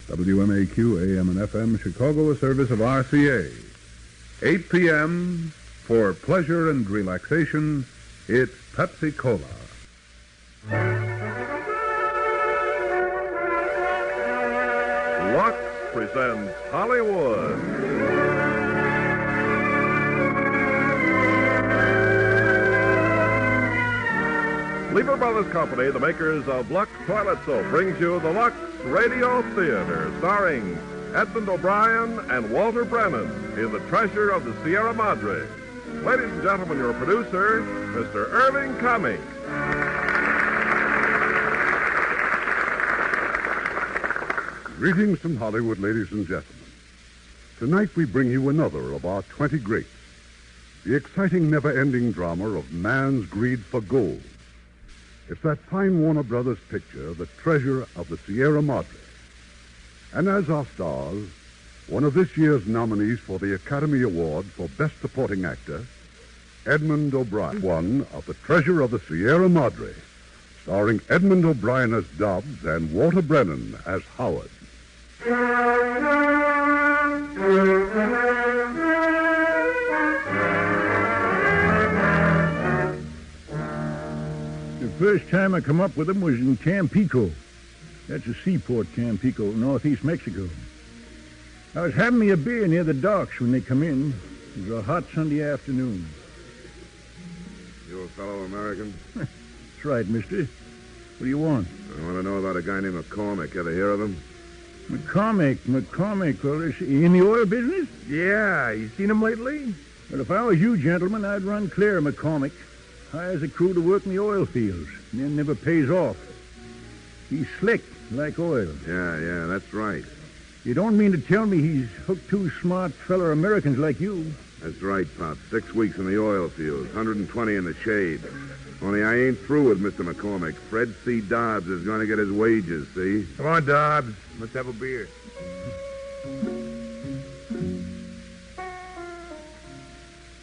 WMAQ AM and FM, Chicago, a service of RCA. 8 p.m. for pleasure and relaxation, it's Pepsi Cola. Lux presents Hollywood. Lever Brothers Company, the makers of Lux Toilet Soap, brings you the Lux Radio Theater, starring Edmund O'Brien and Walter Brennan in The Treasure of the Sierra Madre. Ladies and gentlemen, your producer, Mr. Irving Cummings. Greetings from Hollywood, ladies and gentlemen. Tonight we bring you another of our 20 greats, the exciting, never-ending drama of man's greed for gold. It's that fine Warner Brothers picture, The Treasure of the Sierra Madre. And as our stars, one of this year's nominees for the Academy Award for Best Supporting Actor, Edmund O'Brien, one of The Treasure of the Sierra Madre, starring Edmund O'Brien as Dobbs and Walter Brennan as Howard. The first time I come up with them was in Tampico. That's a seaport, Tampico, northeast Mexico. I was having me a beer near the docks when they come in. It was a hot Sunday afternoon. You a fellow American? That's right, mister. What do you want? I want to know about a guy named McCormick. Ever hear of him? McCormick. Well, is he in the oil business? Yeah, you seen him lately? Well, if I was you, gentlemen, I'd run clear of McCormick. Hires a crew to work in the oil fields, and then never pays off. He's slick, like oil. Yeah, that's right. You don't mean to tell me he's hooked two smart feller Americans like you? That's right, Pop. 6 weeks in the oil fields, 120 in the shade. Only I ain't through with Mr. McCormick. Fred C. Dobbs is going to get his wages, see? Come on, Dobbs. Let's have a beer.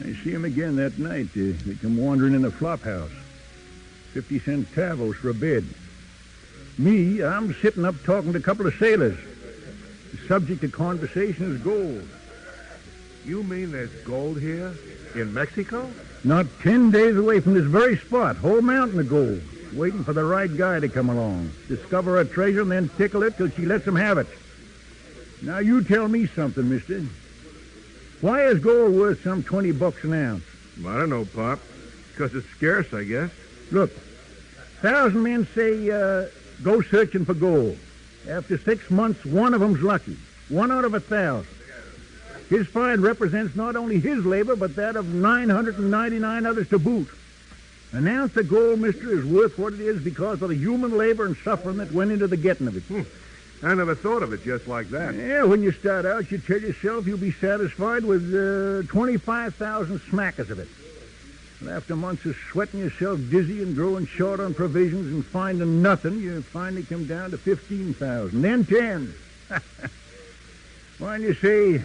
I see him again that night. They come wandering in the flop house. 50-cent tavos for a bed. Me, I'm sitting up talking to a couple of sailors. The subject of conversation is gold. You mean there's gold here? In Mexico? Not 10 days away from this very spot. Whole mountain of gold. Waiting for the right guy to come along. Discover a treasure and then tickle it till she lets him have it. Now you tell me something, mister. Why is gold worth some $20 an ounce? I don't know, Pop. Because it's scarce, I guess. Look, 1,000 men say, go searching for gold. After 6 months, one of them's lucky. 1 out of 1,000. His find represents not only his labor, but that of 999 others to boot. An ounce of gold, mister, is worth what it is because of the human labor and suffering that went into the getting of it. I never thought of it just like that. Yeah, when you start out, you tell yourself you'll be satisfied with 25,000 smackers of it. And after months of sweating yourself dizzy and growing short on provisions and finding nothing, you finally come down to 15,000, then 10. Why don't you say,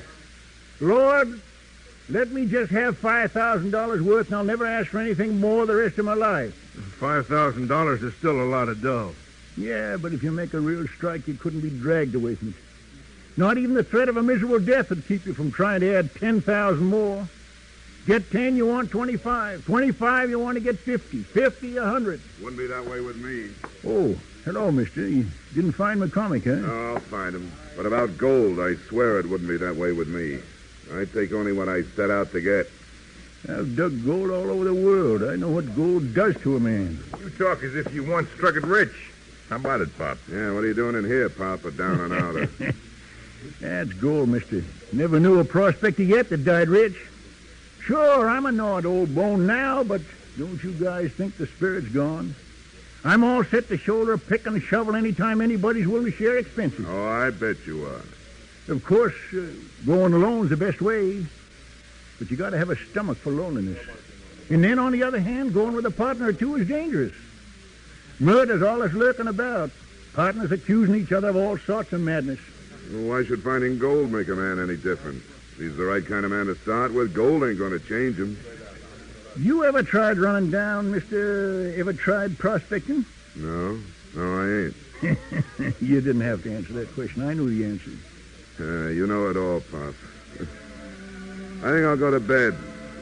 Lord, let me just have $5,000 worth and I'll never ask for anything more the rest of my life. $5,000 is still a lot of dough. Yeah, but if you make a real strike, you couldn't be dragged away from it. Not even the threat of a miserable death would keep you from trying to add 10,000 more. Get 10, you want 25. 25, you want to get 50. 50, 100. Wouldn't be that way with me. Oh, hello, mister. You didn't find McCormick, huh? No, I'll find him. But about gold, I swear it wouldn't be that way with me. I take only what I set out to get. I've dug gold all over the world. I know what gold does to a man. You talk as if you once struck it rich. How about it, Pop? Yeah, what are you doing in here, Pop, a down and outer? That's gold, mister. Never knew a prospector yet that died rich. Sure, I'm a gnawed old bone now, but don't you guys think the spirit's gone? I'm all set to shoulder a pick and a shovel anytime anybody's willing to share expenses. Oh, I bet you are. Of course, going alone's the best way, but you got to have a stomach for loneliness. And then, on the other hand, going with a partner or two is dangerous. Murder's all that's lurking about. Partners accusing each other of all sorts of madness. Well, why should finding gold make a man any different? If he's the right kind of man to start with, gold ain't going to change him. You ever tried running down, mister? Ever tried prospecting? No, I ain't. You didn't have to answer that question. I knew the answer. You know it all, Pop. I think I'll go to bed.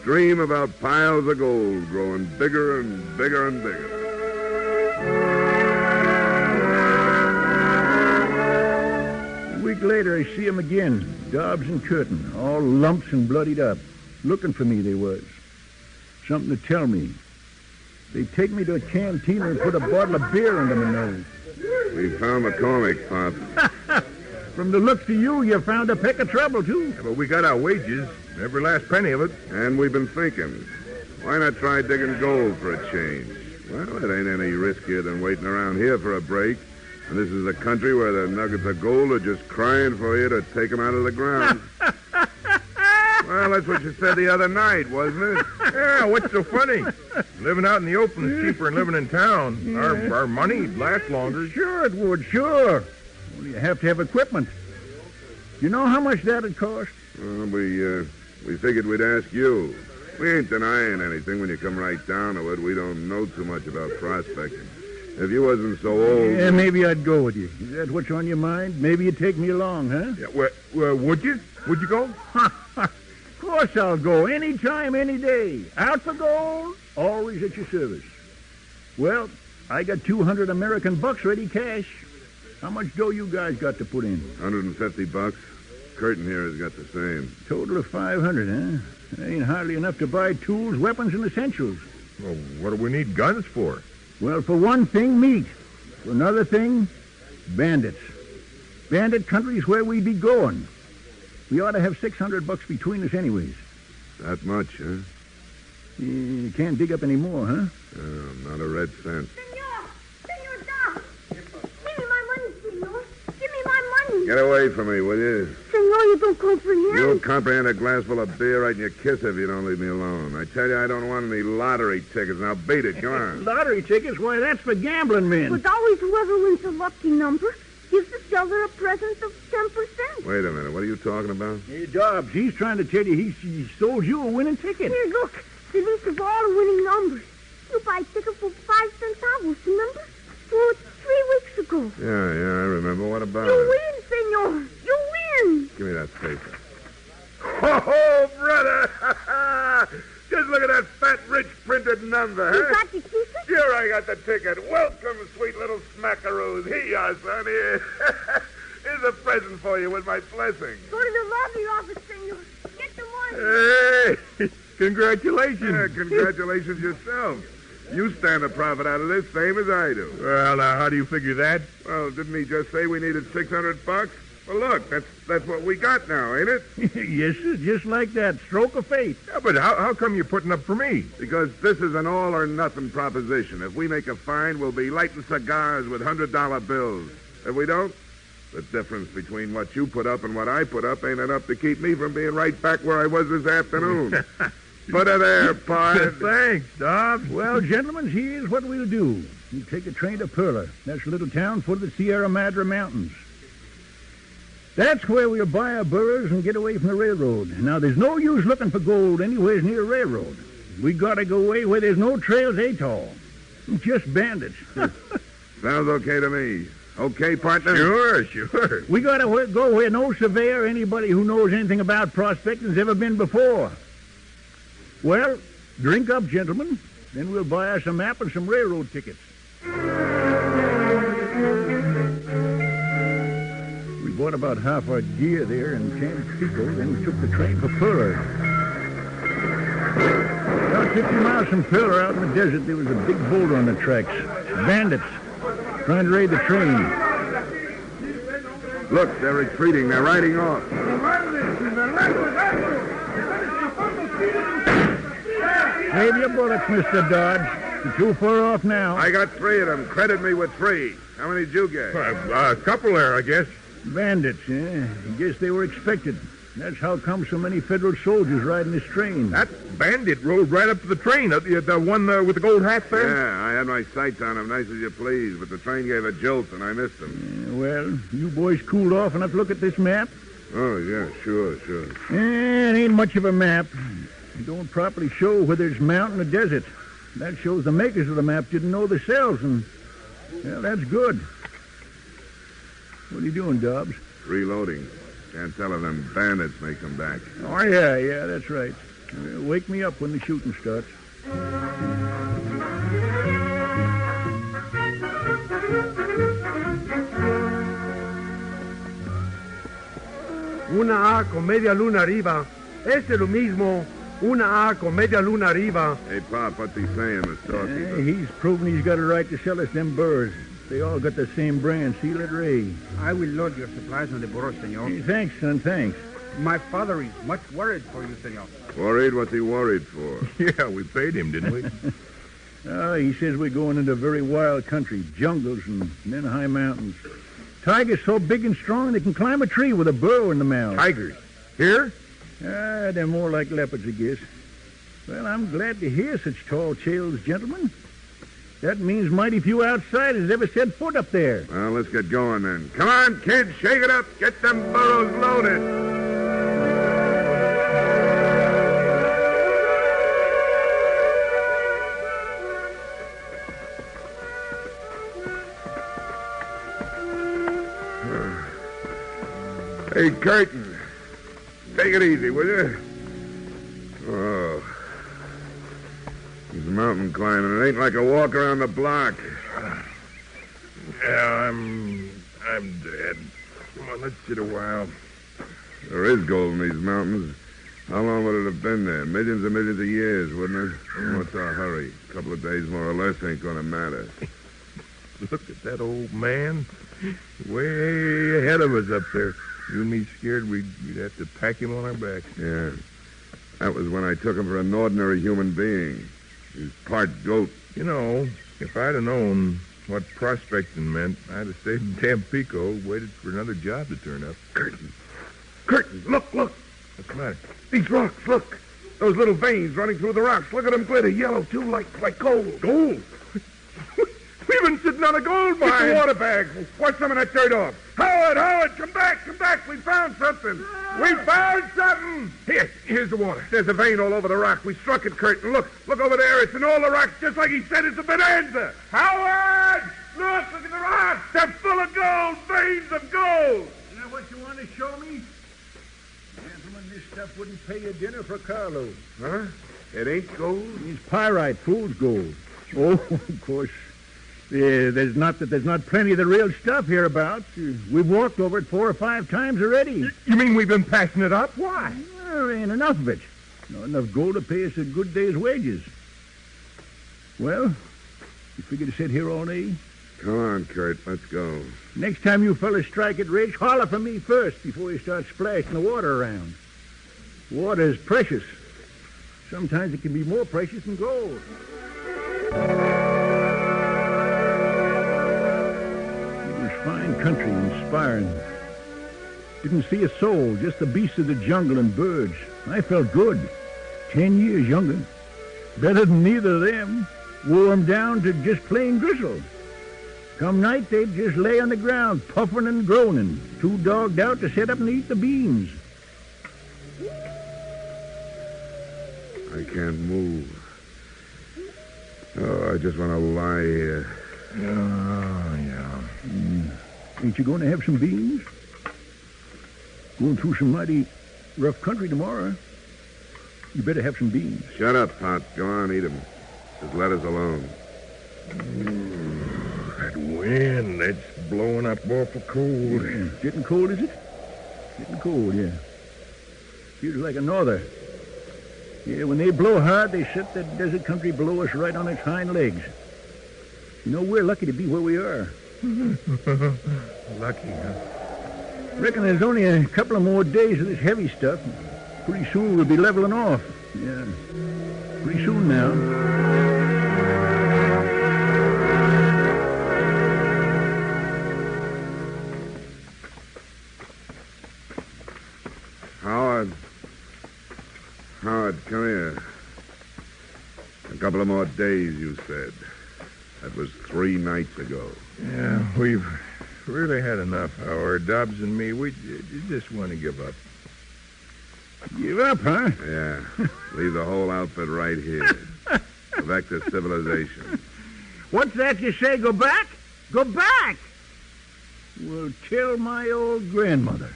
Dream about piles of gold growing bigger and bigger and bigger. A week later, I see him again. Dobbs and Curtin, all lumps and bloodied up. Looking for me, they was. Something to tell me. They take me to a cantina and put a bottle of beer under my nose. We found McCormick, Pop. From the looks of you found a peck of trouble, too. Yeah, but we got our wages, every last penny of it. And we've been thinking, why not try digging gold for a change? Well, it ain't any riskier than waiting around here for a break. And this is a country where the nuggets of gold are just crying for you to take them out of the ground. Well, that's what you said the other night, wasn't it? Yeah, what's so funny? Living out in the open is cheaper than living in town. Yeah. Our money lasts longer. Sure it would, sure. Well, you have to have equipment. You know how much that'd cost? Well, we figured we'd ask you. We ain't denying anything when you come right down to it. We don't know too much about prospecting. If you wasn't so old... Yeah, maybe I'd go with you. Is that what's on your mind? Maybe you'd take me along, huh? Yeah, would you? Would you go? Of course I'll go. Anytime, any day. Out for gold, always at your service. Well, I got 200 American bucks ready cash. How much dough you guys got to put in? $150. Curtin here has got the same. Total of 500, huh? That ain't hardly enough to buy tools, weapons, and essentials. Well, what do we need guns for? Well, for one thing, meat. For another thing, bandits. Bandit country's where we be going. We ought to have $600 between us anyways. That much, huh? You can't dig up any more, huh? Not a red cent. Senor Doc. Give me my money, senor. Give me my money. Get away from me, will you? Senor, you don't comprehend. You'll comprehend a glass full of beer right in your kiss if you don't leave me alone. I tell you, I don't want any lottery tickets. Now beat it. Come on. Lottery tickets? Why, that's for gambling men. But always whoever wins a lucky number gives the seller a present of 10%. Wait a minute. What are you talking about? Hey, Dobbs, he's trying to tell you he sold you a winning ticket. Here, look. The list of all the winning numbers. You buy a ticket for 5 centavos, remember? Oh, 3 weeks ago. Yeah, I remember. What about You it? win, senor. You win. Give me that paper. Oh, brother! Just look at that fat, rich printed number, You huh? got the ticket? Sure, I got the ticket. Welcome, sweet little smackaroos. Here you are, son. Here. Here's a present for you with my blessing. Go to the lottery office, senor. Get the money. Hey! Congratulations. Yeah, congratulations yourself. You stand a profit out of this, same as I do. Well, now, how do you figure that? Well, didn't he just say we needed $600? Well, look, that's what we got now, ain't it? Yes, sir, just like that. Stroke of fate. Yeah, but how come you're putting up for me? Because this is an all-or-nothing proposition. If we make a find, we'll be lighting cigars with $100 bills. If we don't, the difference between what you put up and what I put up ain't enough to keep me from being right back where I was this afternoon. Put her there, Pard. Thanks, Dobbs. Well, gentlemen, here's what we'll do. You take a train to Perla. That's a little town foot of the Sierra Madre Mountains. That's where we'll buy our burros and get away from the railroad. Now, there's no use looking for gold anywhere near a railroad. We gotta go away where there's no trails at all. Just bandits. Sounds okay to me. Okay, partner? Sure. We gotta go where no surveyor or anybody who knows anything about prospecting's ever been before. Well, drink up, gentlemen. Then we'll buy us a map and some railroad tickets. We bought about half our gear there in Tampico, then we took the train for Perla. About 50 miles from Perla, out in the desert, there was a big boulder on the tracks. Bandits trying to raid the train. Look, they're retreating. They're riding off. Save your bullets, Mr. Dodge. You're too far off now. I got 3 of them. Credit me with 3. How many did you get? A couple there, I guess. Bandits, eh? I guess they were expected. That's how come so many federal soldiers riding this train. That bandit rode right up to the train, the one with the gold hat there. Yeah, I had my sights on him, nice as you please, but the train gave a jolt and I missed him. Well, you boys cooled off enough to look at this map? Oh, yeah, sure. It ain't much of a map. It don't properly show whether it's mountain or desert. That shows the makers of the map didn't know themselves, and, well, that's good. What are you doing, Dobbs? Reloading. Can't tell if them bandits may come back. Oh, yeah, that's right. Wake me up when the shooting starts. Una A con media luna arriba. Es lo mismo. Una A con media luna arriba. Hey, Pop, what's he saying, the storekeeper? He's proven he's got a right to sell us them birds. They all got the same brand, see letter A. I will load your supplies on the burro, senor. Hey, thanks, son, thanks. My father is much worried for you, senor. Worried? What's he worried for? Yeah, we paid him, didn't we? He says we're going into very wild country, jungles and then high mountains. Tigers so big and strong they can climb a tree with a burrow in the mouth. Tigers. Here? They're more like leopards, I guess. Well, I'm glad to hear such tall tales, gentlemen. That means mighty few outsiders ever set foot up there. Well, let's get going then. Come on, kids, shake it up. Get them burros loaded. Hey, Curtin, take it easy, will you? Oh, this mountain climbing, it ain't like a walk around the block. Yeah, I'm dead. Come on, let's sit a while. There is gold in these mountains. How long would it have been there? Millions and millions of years, wouldn't it? What's our hurry? A couple of days more or less ain't gonna matter. Look at that old man. Way ahead of us up there. You and me scared we'd have to pack him on our backs. Yeah. That was when I took him for an ordinary human being. He's part goat. You know, if I'd have known what prospecting meant, I'd have stayed in Tampico, waited for another job to turn up. Curtin, look. What's the matter? These rocks, look. Those little veins running through the rocks. Look at them glitter, yellow, too, like gold. Gold? We've been sitting on a gold mine. Get the water bag. Wash some of that dirt off. Howard, come back. We found something. Here's the water. There's a vein all over the rock. We struck it, Curtin. Look over there. It's in all the rocks, just like he said. It's a bonanza. Howard! Look at the rocks. They're full of gold. Veins of gold. Is that what you want to show me? Gentlemen, this stuff wouldn't pay a dinner for Carlo. Huh? It ain't gold? It's pyrite, fool's gold. Oh, of course. There's not plenty of the real stuff hereabouts. We've walked over it 4 or 5 times already. You mean we've been passing it up? Why? Well, there ain't enough of it. Not enough gold to pay us a good day's wages. Well, you figure to sit here all day? Come on, Kurt, let's go. Next time you fellas strike it rich, holler for me first before you start splashing the water around. Water is precious. Sometimes it can be more precious than gold. Fine country, inspiring. Didn't see a soul, just the beasts of the jungle and birds. I felt good. 10 years younger. Better than neither of them. Wore 'em down to just plain gristle. Come night, they'd just lay on the ground, puffing and groaning, too dogged out to sit up and eat the beans. I can't move. Oh, I just want to lie here. Oh, yeah. Ain't you going to have some beans? Going through some mighty rough country tomorrow. You better have some beans. Shut up, Pop. Go on, eat 'em. Just let us alone. That wind, that's blowing up awful cold. Yeah. Getting cold, is it? Getting cold, yeah. Feels like a norther. Yeah, when they blow hard, they set that desert country below us right on its hind legs. You know, we're lucky to be where we are. Lucky, huh? Reckon there's only a couple of more days of this heavy stuff. Pretty soon we'll be leveling off. Yeah, pretty soon now. Howard, come here. A couple of more days, you said. That was 3 nights ago. Yeah, we've really had enough, Howard. Dobbs and me, we just want to give up. Give up, huh? Yeah. Leave the whole outfit right here. Go back to civilization. What's that you say? Go back? Go back! Well, tell my old grandmother.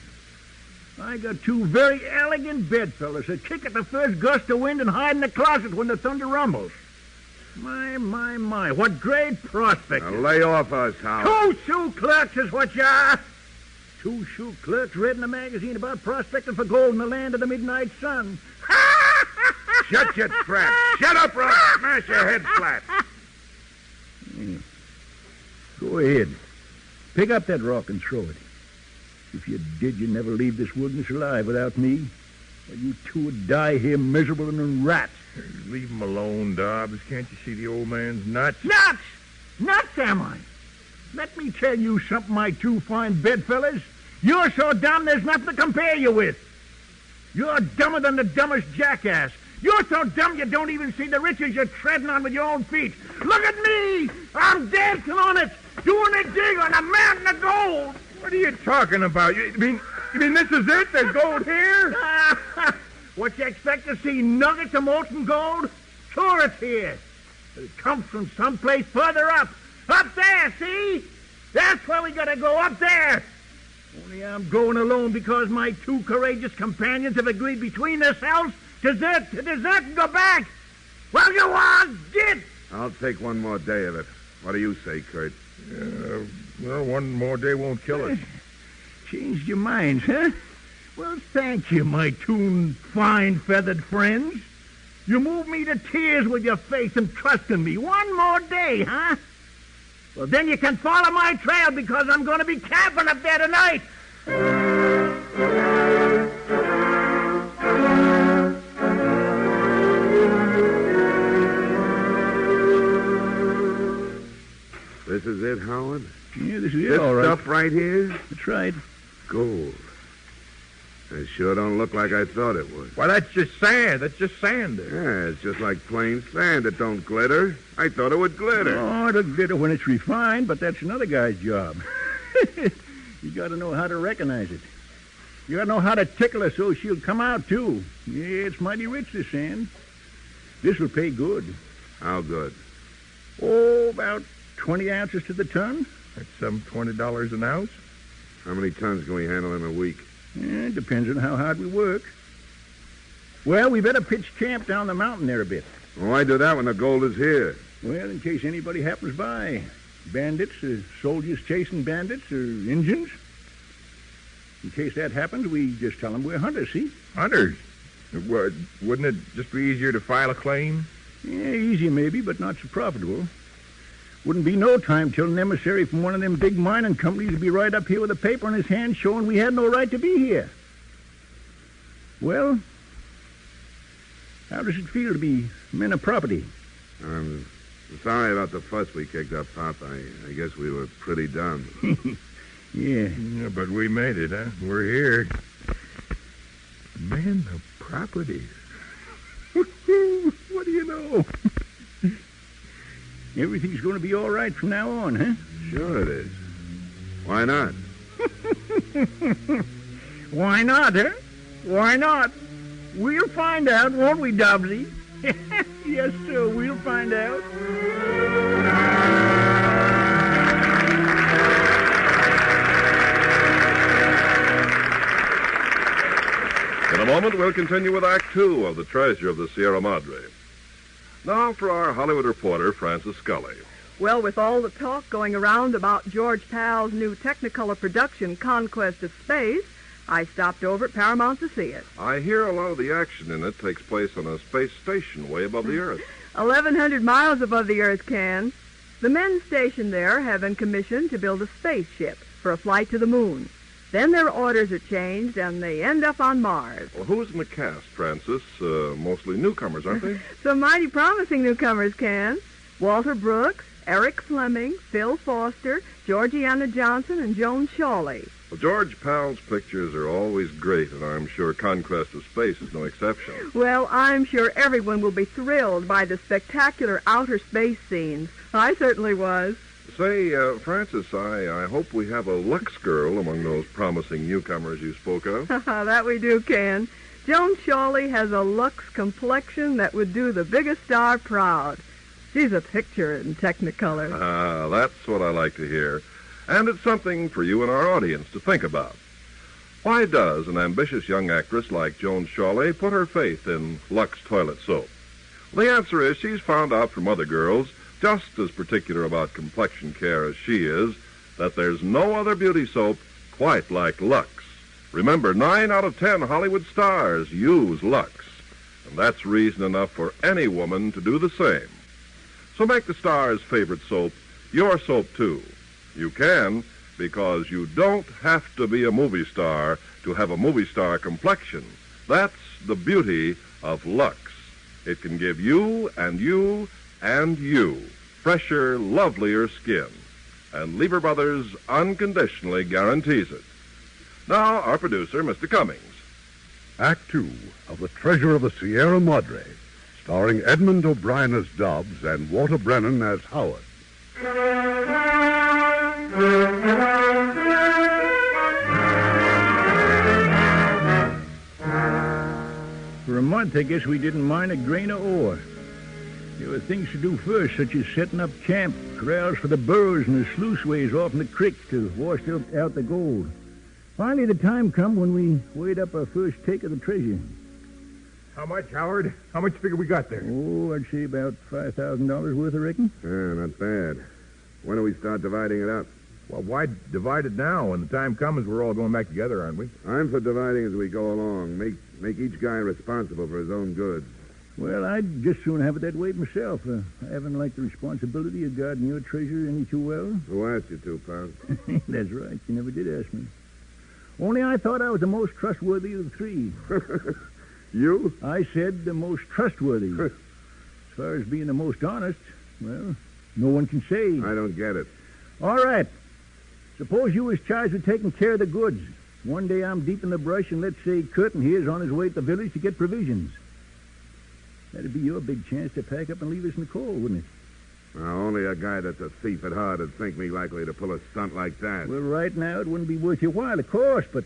I got two very elegant bedfellows that kick at the first gust of wind and hide in the closet when the thunder rumbles. My, what great prospect. Now lay off us, Howard. 2 shoe clerks is what you are. 2 shoe clerks read in a magazine about prospecting for gold in the land of the midnight sun. Shut your trap. Shut up, or I'll smash your head flat. Go ahead. Pick up that rock and throw it. If you did, you'd never leave this wilderness alive without me. Or you two would die here miserable and rats. Leave him alone, Dobbs. Can't you see the old man's nuts? Nuts! Nuts, am I? Let me tell you something, my two fine bedfellas. You're so dumb there's nothing to compare you with. You're dumber than the dumbest jackass. You're so dumb you don't even see the riches you're treading on with your own feet. Look at me! I'm dancing on it, doing a dig on a mountain of gold. What are you talking about? You mean this is it? There's gold here? What, you expect to see nuggets of molten gold? Sure it's here. But it comes from someplace further up. Up there, see? That's where we gotta go, up there. Only I'm going alone because my two courageous companions have agreed between themselves to desert and go back. Well, you all get. I'll take one more day of it. What do you say, Kurt? Well, one more day won't kill us. Changed your minds, huh? Well, thank you, my two fine feathered friends. You moved me to tears with your faith and trust in me. One more day, huh? Well, then you can follow my trail because I'm going to be camping up there tonight. This is it, Howard? Yeah, this is it, This all right. stuff right here? That's right. Gold. It sure don't look like I thought it would. Why, that's just sand. That's just sand there. Yeah, it's just like plain sand. It don't glitter. I thought it would glitter. Oh, it'll glitter when it's refined, but that's another guy's job. You got to know how to recognize it. You got to know how to tickle her so she'll come out, too. Yeah, it's mighty rich, this sand. This will pay good. How good? Oh, about 20 ounces to the ton. That's some $20 an ounce. How many tons can we handle in a week? Yeah, it depends on how hard we work. Well, we better pitch camp down the mountain there a bit. Why do that when the gold is here? Well, in case anybody happens by. Bandits, soldiers chasing bandits, or Injuns. In case that happens, we just tell them we're hunters, see? Hunters? Wouldn't it just be easier to file a claim? Yeah, easy maybe, but not so profitable. Wouldn't be no time till an emissary from one of them big mining companies would be right up here with a paper in his hand showing we had no right to be here. Well, how does it feel to be men of property? I'm sorry about the fuss we kicked up, Pop. I guess we were pretty dumb. Yeah. Yeah, but we made it, huh? We're here. Men of property. What do you know? Everything's going to be all right from now on, huh? Sure it is. Why not? Why not, huh? Why not? We'll find out, won't we, Dobbsy? Yes, sir, we'll find out. In a moment, we'll continue with Act Two of The Treasure of the Sierra Madre. Now for our Hollywood reporter, Francis Scully. Well, with all the talk going around about George Pal's new Technicolor production, Conquest of Space, I stopped over at Paramount to see it. I hear a lot of the action in it takes place on a space station way above the Earth. 1,100 miles above the Earth, Ken. The men stationed there have been commissioned to build a spaceship for a flight to the moon. Then their orders are changed, and they end up on Mars. Well, who's in the cast, Francis? Mostly newcomers, aren't they? Some mighty promising newcomers, Ken. Walter Brooks, Eric Fleming, Phil Foster, Georgiana Johnson, and Joan Shawley. Well, George Pal's pictures are always great, and I'm sure Conquest of Space is no exception. Well, I'm sure everyone will be thrilled by the spectacular outer space scenes. I certainly was. Say, Francis, I hope we have a Lux girl among those promising newcomers you spoke of. That we do, Ken. Joan Shawley has a Lux complexion that would do the biggest star proud. She's a picture in Technicolor. That's what I like to hear. And it's something for you and our audience to think about. Why does an ambitious young actress like Joan Shawley put her faith in Lux toilet soap? Well, the answer is she's found out from other girls, just as particular about complexion care as she is, that there's no other beauty soap quite like Lux. Remember, 9 out of 10 Hollywood stars use Lux, and that's reason enough for any woman to do the same. So make the star's favorite soap your soap, too. You can, because you don't have to be a movie star to have a movie star complexion. That's the beauty of Lux. It can give you and you and you fresher, lovelier skin. And Lever Brothers unconditionally guarantees it. Now, our producer, Mr. Cummings. Act 2 of The Treasure of the Sierra Madre, starring Edmund O'Brien as Dobbs and Walter Brennan as Howard. For a month, I guess we didn't mine a grain of ore. There were things to do first, such as setting up camp, corrals for the burros and the sluiceways off in the creek to wash out the gold. Finally, the time come when we weighed up our first take of the treasure. How much, Howard? How much figure we got there? Oh, I'd say about $5,000 worth, I reckon. Yeah, not bad. When do we start dividing it up? Well, why divide it now? When the time comes, we're all going back together, aren't we? I'm for dividing as we go along. Make each guy responsible for his own goods. Well, I'd just soon have it that way myself. I haven't liked the responsibility of guarding your treasure any too well. Who asked you to, pal? That's right. You never did ask me. Only I thought I was the most trustworthy of the three. You? I said the most trustworthy. As far as being the most honest, well, no one can say. I don't get it. All right. Suppose you was charged with taking care of the goods. One day I'm deep in the brush, and let's say Curtin here's on his way to the village to get provisions. That'd be your big chance to pack up and leave us in the cold, wouldn't it? Now, only a guy that's a thief at heart would think me likely to pull a stunt like that. Well, right now it wouldn't be worth your while, of course, but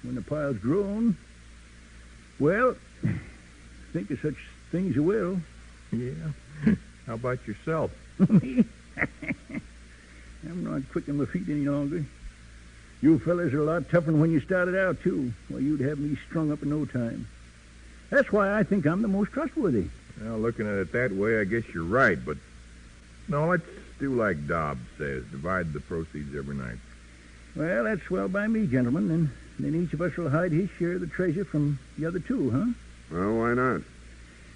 when the pile's grown, well, think of such things you will. Yeah. How about yourself? Me? I'm not quick on my feet any longer. You fellas are a lot tougher than when you started out, too. Well, you'd have me strung up in no time. That's why I think I'm the most trustworthy. Well, looking at it that way, I guess you're right, but no, let's do like Dobbs says. Divide the proceeds every night. Well, that's swell by me, gentlemen. And then each of us will hide his share of the treasure from the other two, huh? Well, why not?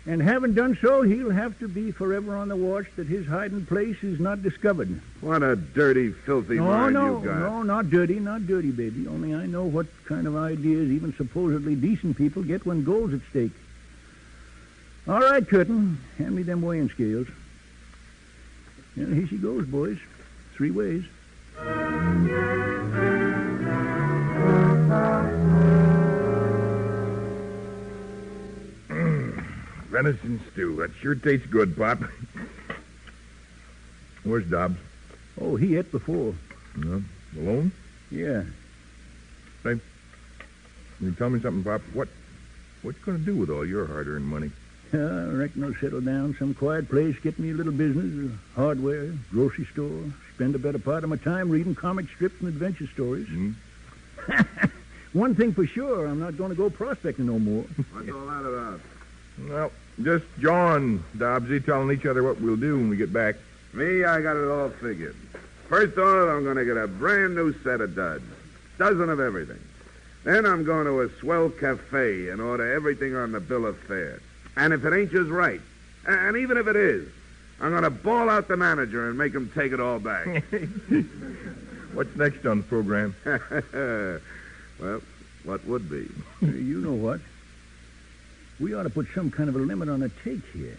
And having done so, he'll have to be forever on the watch that his hiding place is not discovered. What a dirty, filthy mind you got. No, not dirty, baby. Only I know what kind of ideas even supposedly decent people get when gold's at stake. All right, Curtin, hand me them weighing scales. Yeah, here she goes, boys. 3 ways. Venison stew. That sure tastes good, Pop. Where's Dobbs? Oh, he ate before. No? Alone? Yeah. Say, you tell me something, Pop. What you going to do with all your hard-earned money? I reckon I'll settle down some quiet place, get me a little business, hardware, grocery store, spend a better part of my time reading comic strips and adventure stories. One thing for sure, I'm not going to go prospecting no more. What's all that about? Well, just John, Dobbsy, telling each other what we'll do when we get back. Me, I got it all figured. First order, I'm going to get a brand new set of duds. Dozen of everything. Then I'm going to a swell cafe and order everything on the bill of fare. And if it ain't just right, and even if it is, I'm going to bawl out the manager and make him take it all back. What's next on the program? Well, what would be? You know what? We ought to put some kind of a limit on the take here.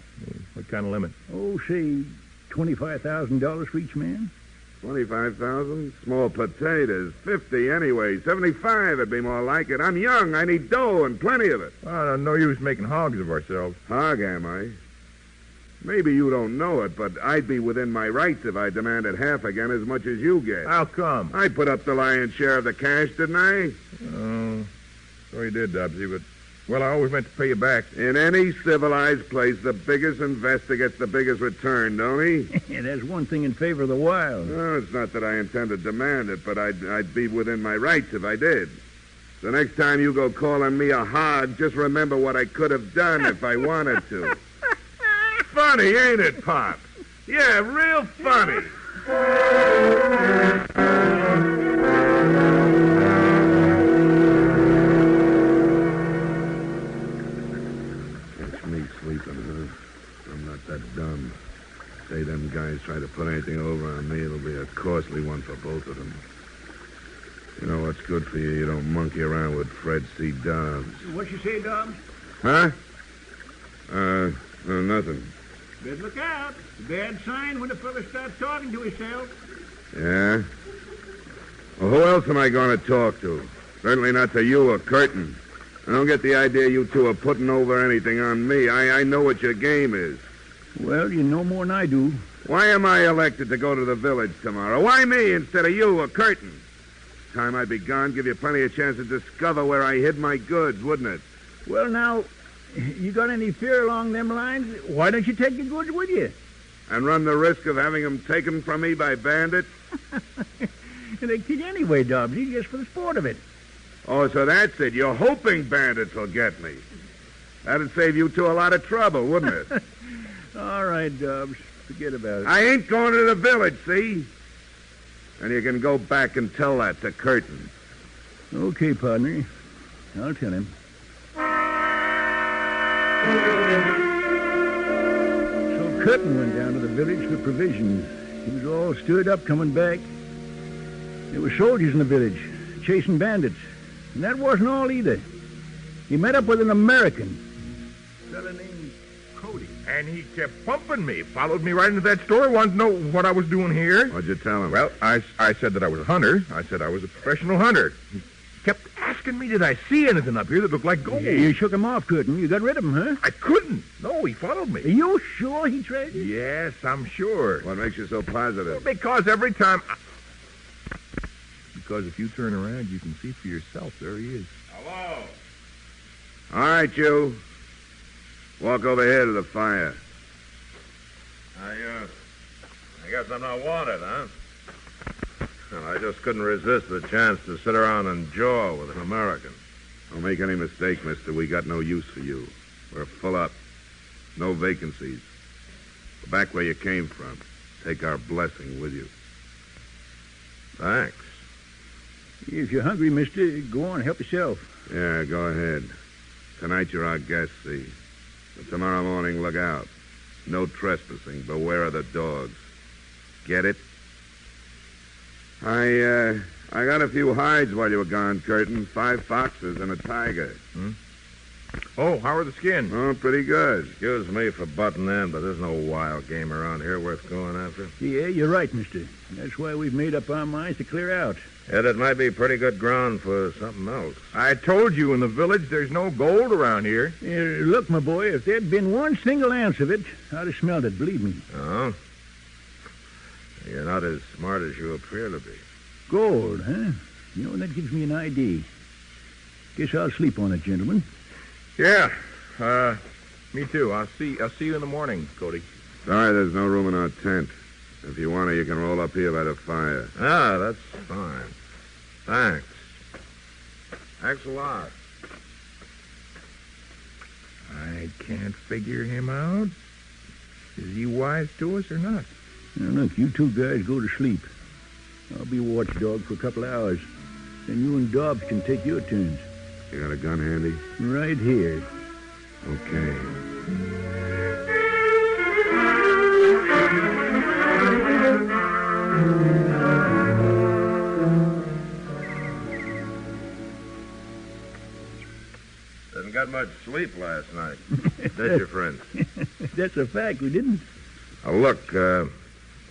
What kind of limit? Oh, say $25,000 for each man. 25,000? Small potatoes. 50 anyway. 75 would be more like it. I'm young. I need dough and plenty of it. Oh, no use making hogs of ourselves. Hog, am I? Maybe you don't know it, but I'd be within my rights if I demanded half again as much as you get. How come? I put up the lion's share of the cash, didn't I? Oh, so you did, Dobbsy, but Well, I always meant to pay you back. In any civilized place, the biggest investor gets the biggest return, don't he? Yeah, that's one thing in favor of the wild. No, it's not that I intend to demand it, but I'd be within my rights if I did. The next time you go calling me a hog, just remember what I could have done if I wanted to. Funny, ain't it, Pop? Yeah, real funny. It's me sleeping, huh? I'm not that dumb. Say them guys try to put anything over on me, it'll be a costly one for both of them. You know what's good for you? You don't monkey around with Fred C. Dobbs. What you say, Dobbs? Huh? No, nothing. Better look out. It's a bad sign when a fella starts talking to himself. Yeah? Well, who else am I going to talk to? Certainly not to you or Curtin. I don't get the idea you two are putting over anything on me. I know what your game is. Well, you know more than I do. Why am I elected to go to the village tomorrow? Why me instead of you or Curtin? Time I'd be gone, give you plenty of chance to discover where I hid my goods, wouldn't it? Well, now, you got any fear along them lines? Why don't you take your goods with you? And run the risk of having them taken from me by bandits? They kid anyway, Dobbsy, just for the sport of it. Oh, so that's it. You're hoping bandits will get me. That'd save you two a lot of trouble, wouldn't it? All right, Dobbs. Forget about it. I ain't going to the village, see? And you can go back and tell that to Curtin. Okay, partner. I'll tell him. So Curtin went down to the village for provisions. He was all stirred up coming back. There were soldiers in the village, chasing bandits. And that wasn't all either. He met up with an American, a fella named Cody. And he kept pumping me. Followed me right into that store. Wanted to know what I was doing here. What'd you tell him? Well, I said that I was a hunter. I said I was a professional hunter. He kept asking me, did I see anything up here that looked like gold? You shook him off, Curtin. You got rid of him, huh? I couldn't. No, he followed me. Are you sure he traded? Yes, I'm sure. What makes you so positive? Because every time... Because if you turn around, you can see for yourself. There he is. Hello. All right, you. Walk over here to the fire. I guess I'm not wanted, huh? Well, I just couldn't resist the chance to sit around and jaw with an American. Don't make any mistake, mister. We got no use for you. We're full up. No vacancies. Go back where you came from. Take our blessing with you. Thanks. If you're hungry, mister, go on, help yourself. Yeah, go ahead. Tonight you're our guest, see. But tomorrow morning, look out. No trespassing. Beware of the dogs. Get it? I got a few hides while you were gone, Curtin. 5 foxes and a tiger. Oh, how are the skins? Oh, pretty good. Excuse me for butting in, but there's no wild game around here worth going after. Yeah, you're right, mister. That's why we've made up our minds to clear out. Yet it might be pretty good ground for something else. I told you in the village there's no gold around here. Look, my boy, if there'd been one single ounce of it, I'd have smelled it, believe me. Oh? You're not as smart as you appear to be. Gold, huh? You know, that gives me an idea. Guess I'll sleep on it, gentlemen. Yeah. Me too. I'll see you in the morning, Cody. Sorry there's no room in our tent. If you want to, you can roll up here by the fire. Ah, that's fine. Thanks. Thanks a lot. I can't figure him out. Is he wise to us or not? Now, look, you two guys go to sleep. I'll be watchdog for a couple hours. Then you and Dobbs can take your turns. You got a gun handy? Right here. Okay. Didn't get much sleep last night. Did you, friend? That's a fact, we didn't. Oh, look, why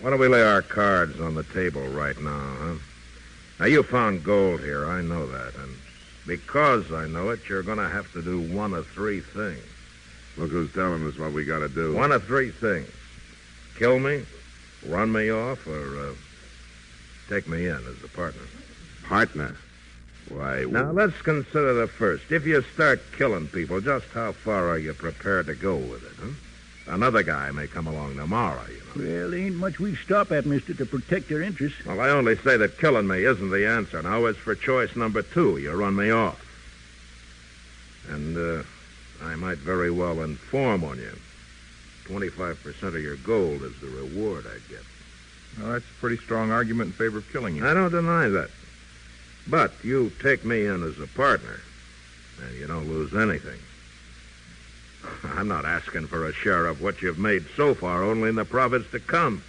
don't we lay our cards on the table right now, huh? Now, you found gold here, I know that, and because I know it, you're going to have to do one of 3 things. Look who's telling us what we got to do. One of 3 things. Kill me, run me off, or take me in as a partner. Partner? Why? Now, let's consider the first. If you start killing people, just how far are you prepared to go with it, huh? Another guy may come along tomorrow, you know. Well, there ain't much we stop at, mister, to protect your interests. Well, I only say that killing me isn't the answer. Now, as for choice number 2, you run me off. And, I might very well inform on you. 25% of your gold is the reward I get. Well, that's a pretty strong argument in favor of killing you. I don't deny that. But you take me in as a partner, and you don't lose anything. I'm not asking for a share of what you've made so far, only in the profits to come.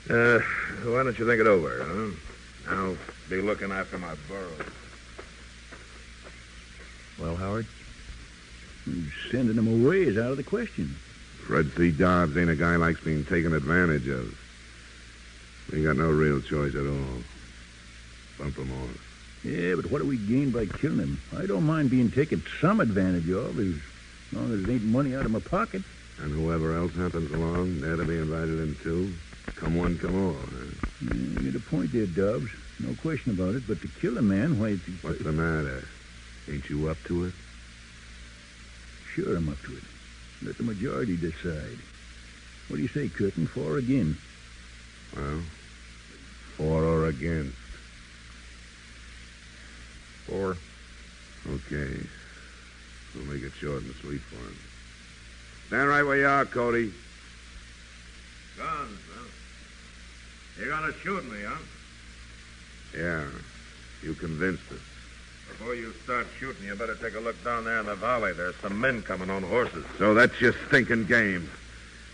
Why don't you think it over, huh? I'll be looking after my burros. Well, Howard? Sending them away is out of the question. Fred C. Dobbs ain't a guy likes being taken advantage of. We ain't got no real choice at all. Bump him off. Yeah, but what do we gain by killing him? I don't mind being taken some advantage of, as long as it ain't money out of my pocket. And whoever else happens along, they're to be invited in too. Come one, come all. Huh? You get a point there, Dobbs. No question about it. But to kill a man, why... What's the matter? Ain't you up to it? Sure I'm up to it. Let the majority decide. What do you say, Curtin? For or against? Well, for or against? For. Okay. We'll make it short and sweet for him. Stand right where you are, Cody. Guns, huh? You're gonna shoot me, huh? Yeah. You convinced us. Before you start shooting, you better take a look down there in the valley. There's some men coming on horses. So that's your stinking game.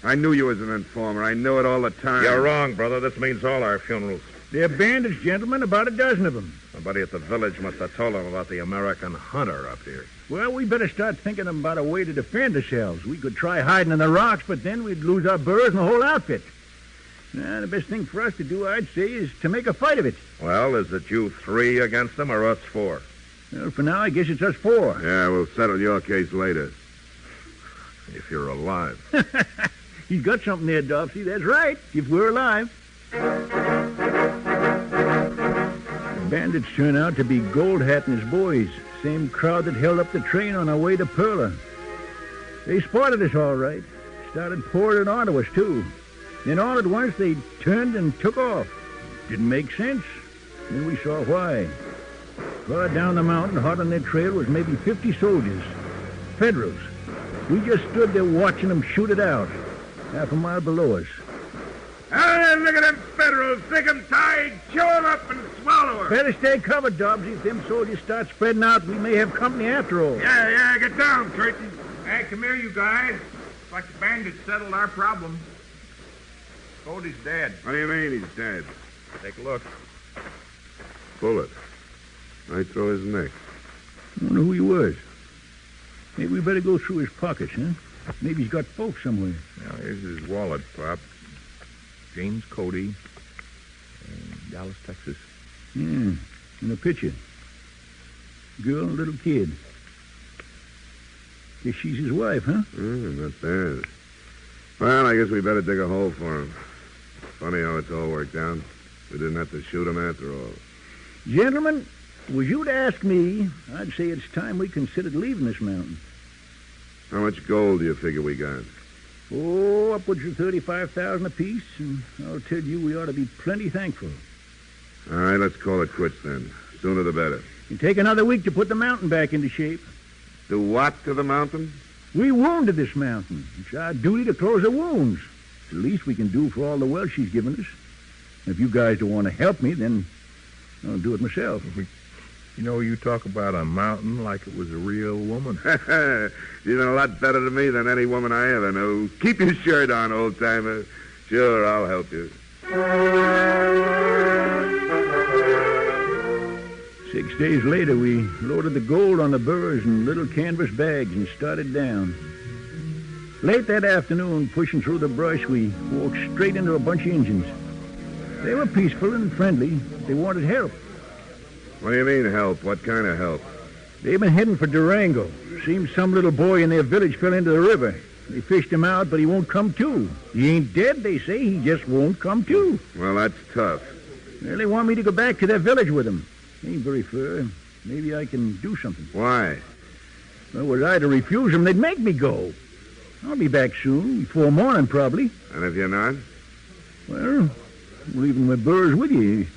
I knew you was an informer. I knew it all the time. You're wrong, brother. This means all our funerals. They're bandits, gentlemen, about a dozen of them. Somebody at the village must have told them about the American hunter up here. Well, we better start thinking about a way to defend ourselves. We could try hiding in the rocks, but then we'd lose our burros and the whole outfit. Now, the best thing for us to do, I'd say, is to make a fight of it. Well, is it you 3 against them or us 4? Well, for now, I guess it's us 4. Yeah, we'll settle your case later. If you're alive. He's got something there, Dopsy. That's right, if we're alive. The bandits turn out to be Gold Hat and his boys. Same crowd that held up the train on our way to Perla. They spotted us all right. Started pouring it onto us, too. Then all at once, they turned and took off. Didn't make sense. Then we saw why. Far down the mountain, hot on their trail, was maybe 50 soldiers. Federals. We just stood there watching them shoot it out. Half a mile below us. Ah, look at them Federals. Sick 'em tied. Chew 'em up and swallow 'em. Better stay covered, Dobbs. If them soldiers start spreading out, we may have company after all. Yeah, get down, Curtin. Hey, come here, you guys. It's like the bandits settled our problem. Cody's dead. What do you mean he's dead? Take a look. Bullet. Right through his neck. I wonder who he was. Maybe we better go through his pockets, huh? Maybe he's got folks somewhere. Now, here's his wallet, Pop. James Cody, Dallas, Texas. Yeah, in a picture. Girl and a little kid. Guess she's his wife, huh? Not bad. Well, I guess we better dig a hole for him. Funny how it's all worked out. We didn't have to shoot him after all. Gentlemen, was you to ask me, I'd say it's time we considered leaving this mountain. How much gold do you figure we got? Oh, upwards of 35,000 apiece, and I'll tell you we ought to be plenty thankful. All right, let's call it quits then. Sooner the better. It'll take another week to put the mountain back into shape. Do what to the mountain? We wounded this mountain. It's our duty to close her wounds. It's the least we can do for all the wealth she's given us. If you guys don't want to help me, then I'll do it myself. You know, you talk about a mountain like it was a real woman. You know a lot better than me than any woman I ever knew. Keep your shirt on, old-timer. Sure, I'll help you. 6 days later, we loaded the gold on the burros in little canvas bags and started down. Late that afternoon, pushing through the brush, we walked straight into a bunch of Indians. They were peaceful and friendly. They wanted help. What do you mean, help? What kind of help? They've been heading for Durango. Seems some little boy in their village fell into the river. They fished him out, but he won't come to. He ain't dead, they say. He just won't come to. Well, that's tough. Well, they want me to go back to their village with them. Ain't very far. Maybe I can do something. Why? Well, were I to refuse them, they'd make me go. I'll be back soon, before morning, probably. And if you're not? Well, leaving my burrs with you.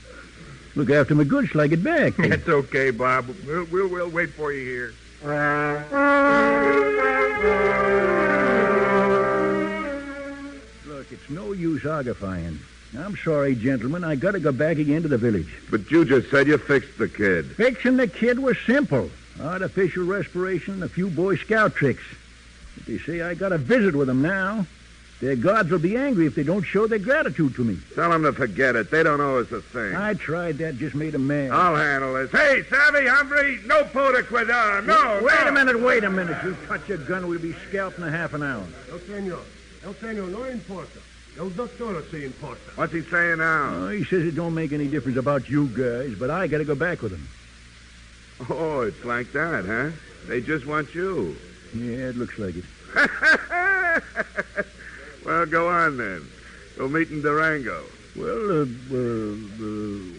Look after my goods till I get back. That's okay, Bob. We'll wait for you here. Look, it's no use argufying. I'm sorry, gentlemen. I gotta go back again to the village. But you just said you fixed the kid. Fixing the kid was simple. Artificial respiration and a few Boy Scout tricks. But they say I got a visit with them now. Their gods will be angry if they don't show their gratitude to me. Tell them to forget it. They don't owe us a thing. I tried that, just made them mad. I'll handle this. Hey, Savvy, Humphrey, no puta cuidado. No, Wait a minute. You touch your gun, we'll be scalped in a half an hour. No, senor, no importa. El doctor se importa. What's he saying now? Oh, he says it don't make any difference about you guys, but I gotta go back with him. Oh, it's like that, huh? They just want you. Yeah, it looks like it. Well, go on then. We'll meet in Durango. Well,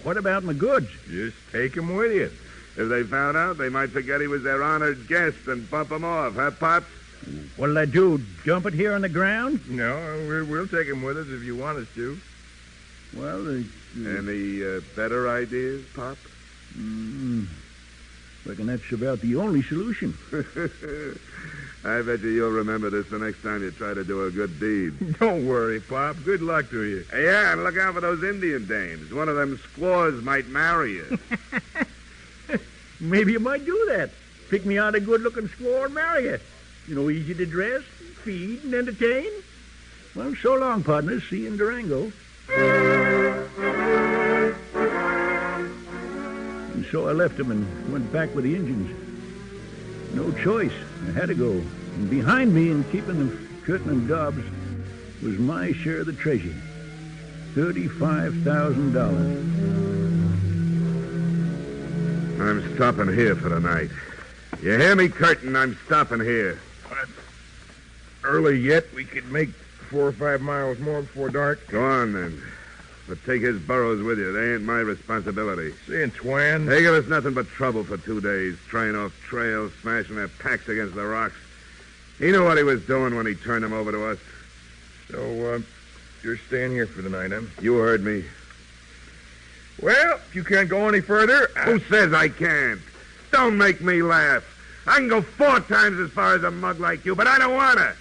what about my goods? Just take him with you. If they found out, they might forget he was their honored guest and bump him off, huh, Pops? What'll I do, dump it here on the ground? No, we'll take him with us if you want us to. Well, Any better ideas, Pop? Reckon that's about the only solution. I bet you'll remember this the next time you try to do a good deed. Don't worry, Pop. Good luck to you. Yeah, and look out for those Indian dames. One of them squaws might marry you. Maybe you might do that. Pick me out a good-looking squaw and marry her. You know, easy to dress, feed, and entertain. Well, so long, partners. See you in Durango. And so I left him and went back with the Indians. No choice. I had to go. And behind me, and keeping the Curtin and Dobbs, was my share of the treasure. $35,000. I'm stopping here for the night. You hear me, Curtin? I'm stopping here. Early yet. We could make 4 or 5 miles more before dark. Go on, then. But take his burros with you. They ain't my responsibility. Seeing Twan. They give us nothing but trouble for 2 days, trying off trails, smashing their packs against the rocks. He knew what he was doing when he turned them over to us. So, you're staying here for the night, huh? You heard me. Well, if you can't go any further... Who says I can't? Don't make me laugh. I can go 4 times as far as a mug like you, but I don't want to.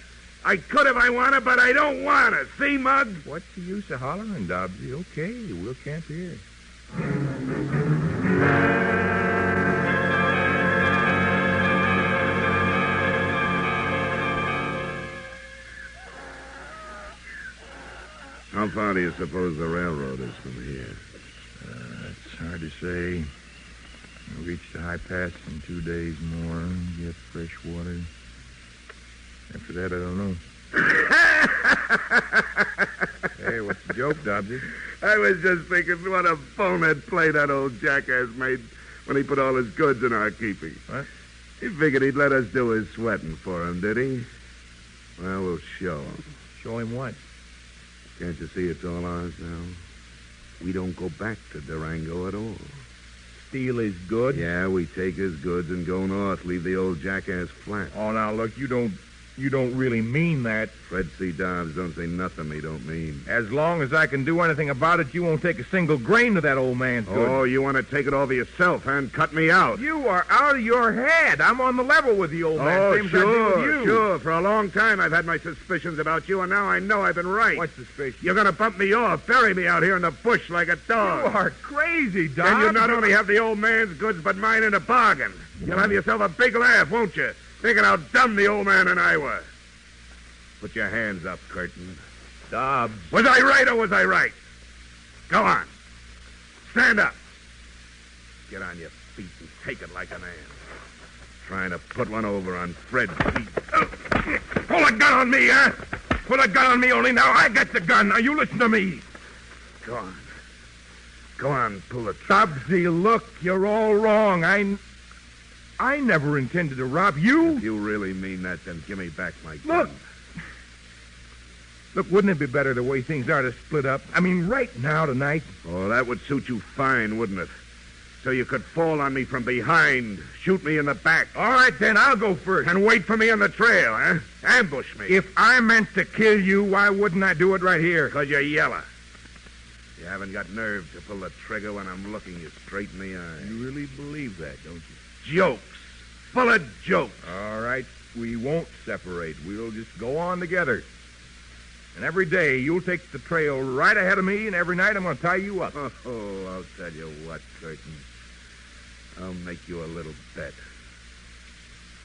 I could if I wanted, but I don't want to. See, Mug? What's the use of hollering, Dobbsy? Okay, we'll camp here. How far do you suppose the railroad is from here? It's hard to say. We'll reach the high pass in 2 days more, get fresh water. After that, I don't know. Hey, what's the joke, Dobbsy? I was just thinking what a bonehead play that old jackass made when he put all his goods in our keeping. What? He figured he'd let us do his sweating for him, did he? Well, we'll show him. Show him what? Can't you see it's all ours now? We don't go back to Durango at all. Steal his goods? Yeah, we take his goods and go north, leave the old jackass flat. Oh, now, look, you don't really mean that. Fred C. Dobbs don't say nothing he don't mean. As long as I can do anything about it, you won't take a single grain of that old man's goods. Oh, you want to take it over yourself and cut me out? You are out of your head. I'm on the level with the old man. Oh, Same as I do with you. sure. For a long time I've had my suspicions about you, and now I know I've been right. What suspicion? You're going to bump me off, bury me out here in the bush like a dog. You are crazy, Doc. And you not only have the old man's goods, but mine in a bargain. You'll have yourself a big laugh, won't you? Thinking how dumb the old man and I were. Put your hands up, Curtin. Dobbs. Was I right or was I right? Go on. Stand up. Get on your feet and take it like a man. Trying to put one over on Fred's feet. Pull a gun on me, huh? Pull a gun on me only now. I got the gun. Now you listen to me. Go on. Go on, pull the trigger. Dobbsy, look, you're all wrong. I never intended to rob you. If you really mean that, then give me back my gun. Look, wouldn't it be better the way things are to split up? I mean, right now, tonight. Oh, that would suit you fine, wouldn't it? So you could fall on me from behind, shoot me in the back. All right, then, I'll go first. And wait for me on the trail, huh? Ambush me. If I meant to kill you, why wouldn't I do it right here? Because you're yellow. You haven't got nerve to pull the trigger when I'm looking you straight in the eye. You really believe that, don't you? Jokes. Full of jokes. All right, we won't separate. We'll just go on together. And every day you'll take the trail right ahead of me, and every night I'm going to tie you up. Oh, I'll tell you what, Curtin. I'll make you a little bet.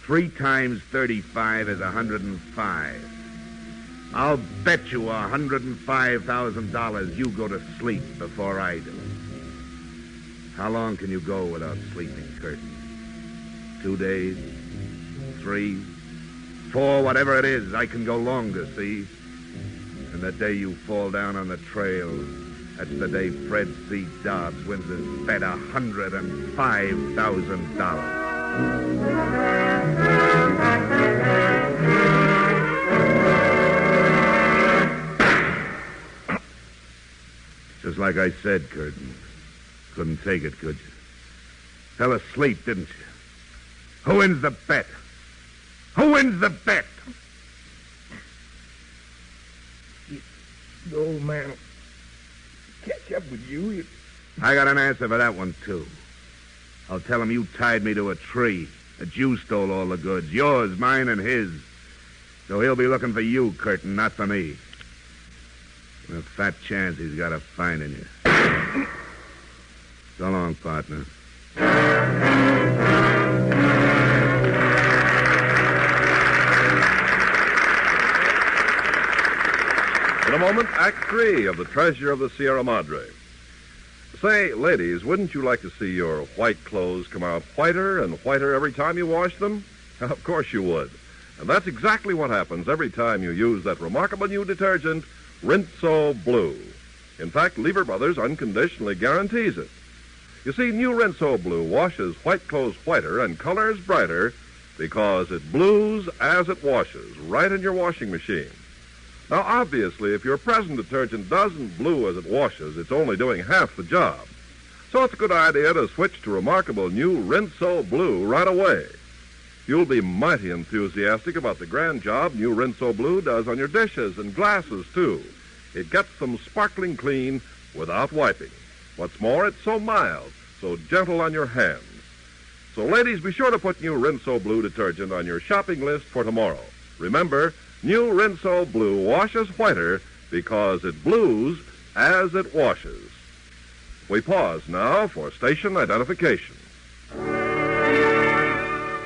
3 times 35 is 105. I'll bet you $105,000 you go to sleep before I do. How long can you go without sleeping, Curtin? 2 days? 3? 4? Whatever it is, I can go longer, see? And the day you fall down on the trail, that's the day Fred C. Dobbs wins his bet $105,000. Just like I said, Curtin. Couldn't take it, could you? Fell asleep, didn't you? Who wins the bet? Who wins the bet? The old man will catch up with you. I got an answer for that one, too. I'll tell him you tied me to a tree, that you stole all the goods, yours, mine, and his. So he'll be looking for you, Curtin, not for me. And a fat chance he's got of finding you. So long, partner. In a moment, Act 3 of The Treasure of the Sierra Madre. Say, ladies, wouldn't you like to see your white clothes come out whiter and whiter every time you wash them? Of course you would. And that's exactly what happens every time you use that remarkable new detergent, Rinso Blue. In fact, Lever Brothers unconditionally guarantees it. You see, new Rinso Blue washes white clothes whiter and colors brighter because it blues as it washes right in your washing machine. Now, obviously, if your present detergent doesn't blue as it washes, it's only doing half the job. So it's a good idea to switch to remarkable new Rinso Blue right away. You'll be mighty enthusiastic about the grand job new Rinso Blue does on your dishes and glasses, too. It gets them sparkling clean without wiping. What's more, it's so mild, so gentle on your hands. So, ladies, be sure to put new Rinso Blue detergent on your shopping list for tomorrow. Remember, new Rinso Blue washes whiter because it blues as it washes. We pause now for station identification.